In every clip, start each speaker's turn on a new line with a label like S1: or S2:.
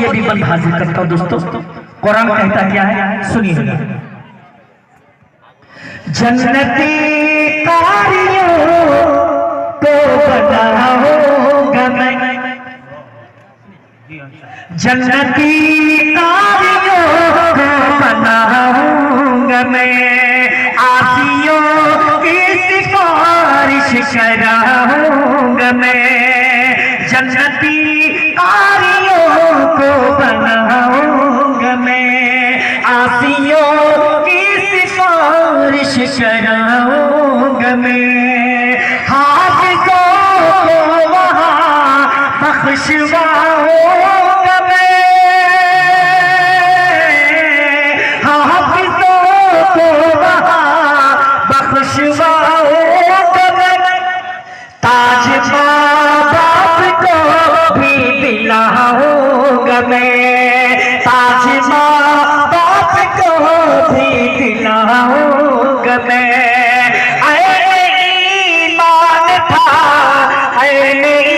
S1: ये भी बंद हाजिर करता हूँ दोस्तों। कुरान कहता क्या है, सुनिएगा। जन्नती कारियों को बनाऊंगा मैं, जन्नती कारियों को बनाऊंगा मैं, आसियों की सिफारिश कराऊंगा मैं, जन्नती कारियों को बनाऊंगा मैं, आसियों की सिफारिश कराऊंगा मैं, हाफिज़ों को वहाँ बख्शवाऊंगा मैं, हाफिज़ों को वहाँ बख्शवाऊंगा मैं, ताज बाप को भी दिलाऊंगा मैं, ताज बाप को भी दिलाऊंगा मैं, ईमान था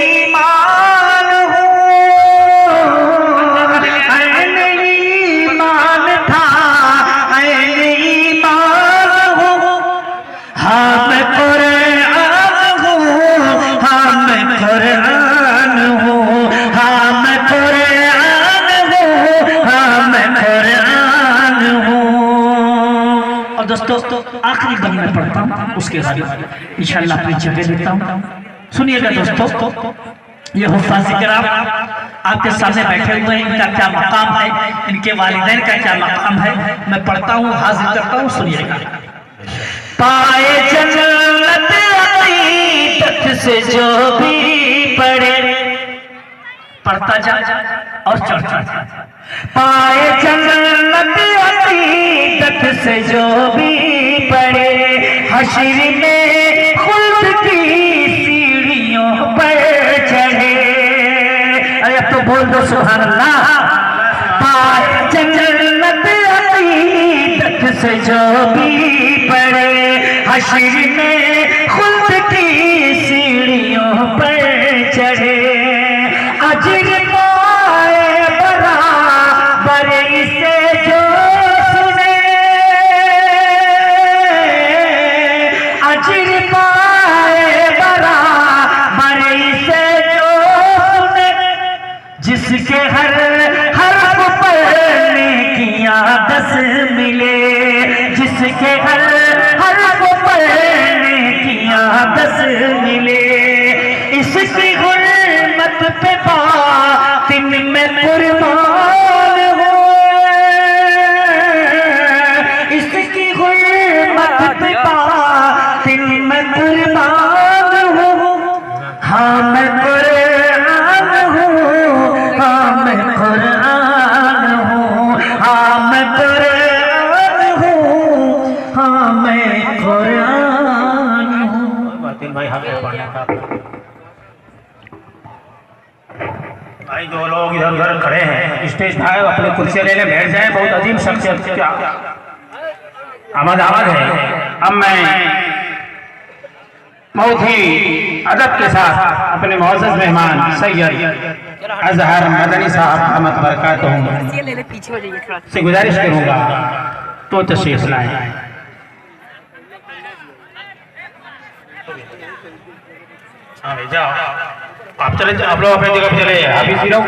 S1: ईमान हूँ, ईमान था ईमान हूँ, हाँ मैं कुरान हूँ, हाँ मैं कुरान हूँ, हाँ मैं कुरान हूँ, हाँ मैं कुरान हूँ। और दोस्तों आखिरी बंद में पढ़ता हूँ, उसके बाद इंशाअल्लाह अपनी जगह देता हूँ। सुनिएगा दोस्तों, ये हुफ़ाज़ किराम आपके सामने बैठे हुए हैं, इनका क्या मकाम है, इनके वालिदैन का क्या मकाम है, मैं पढ़ता हूँ, हाजिर करता हूँ, सुनिएगा। पाए जन्नत अक़ीदत से जो भी पढ़े, पढ़ता जा और चढ़ता जा, पाए जन्नत अक़ीदत से जो भी पढ़े, हश्र में खुल्द की सीढ़ियों पर चढ़े, अरे अब तो बोल दो सुभान अल्लाह। पाए जन्नत अक़ीदत से जो भी पढ़े, हश्र में खुल्द की सीढ़ियों पर चढ़े, अजर पाए बराबर इसे जो सुने, अजर पाए बराबर इसे जो सुने, जिसके हर हर्फ पर नेकियां 10 मिले, जिसके हर हर्फ पर नेकियां 10 मिले, इसकी गुर्बत पे बातिन में कुर्बान हूँ, इसकी गुर्बत पे बातिन में कुर्बान हूँ, हाँ मैं कुरान हूँ, हाँ मैं कुरान हूँ, हाँ मैं कुरान हूँ, हाँ मैं कुरान हूँ। बातिन भाई हक है पढ़ने का। भाई जो लोग इधर उधर खड़े हैं, स्टेज भाई अपने कुर्सी लेने बैठ जाए, बहुत अजीब शख्सियत क्या आमद है। अब मैं बहुत ही अदब के साथ अपने मुअज़्ज़ज़ मेहमान सैयद अज़हर मदनी साहब रहमत बरकातहू से गुजारिश करूँगा तो तशरीफ लाएं। जाओ आप चले, आप लोग अपनी जगह पर चले, हाफिज़ लोग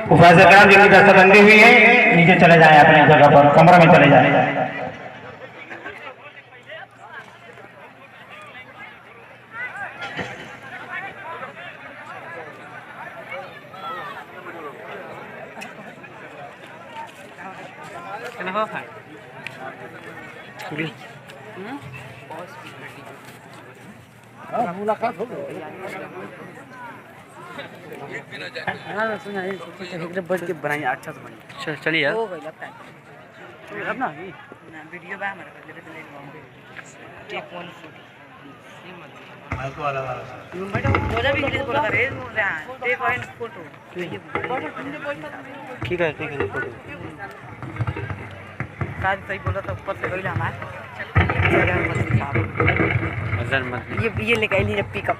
S1: हुफ़ाज़ किराम जिनकी दस्तबंदी हुई है नीचे चले जाएं, अपनी जगह पर कमरे में चले जाएं। मुलाकात हो गई बढ़ के बनाई अच्छा से बनी। चलिए हो गई लगता है अब ना वीडियो बा हमारे टेक 1 माइक वाला बेटा बोला भी इंग्लिश बोला रे टेक 1 फोटो ठीक है फोटो काज सही बोला तो ऊपर से गइला हमार मजर मत ये लेके आई पिकअप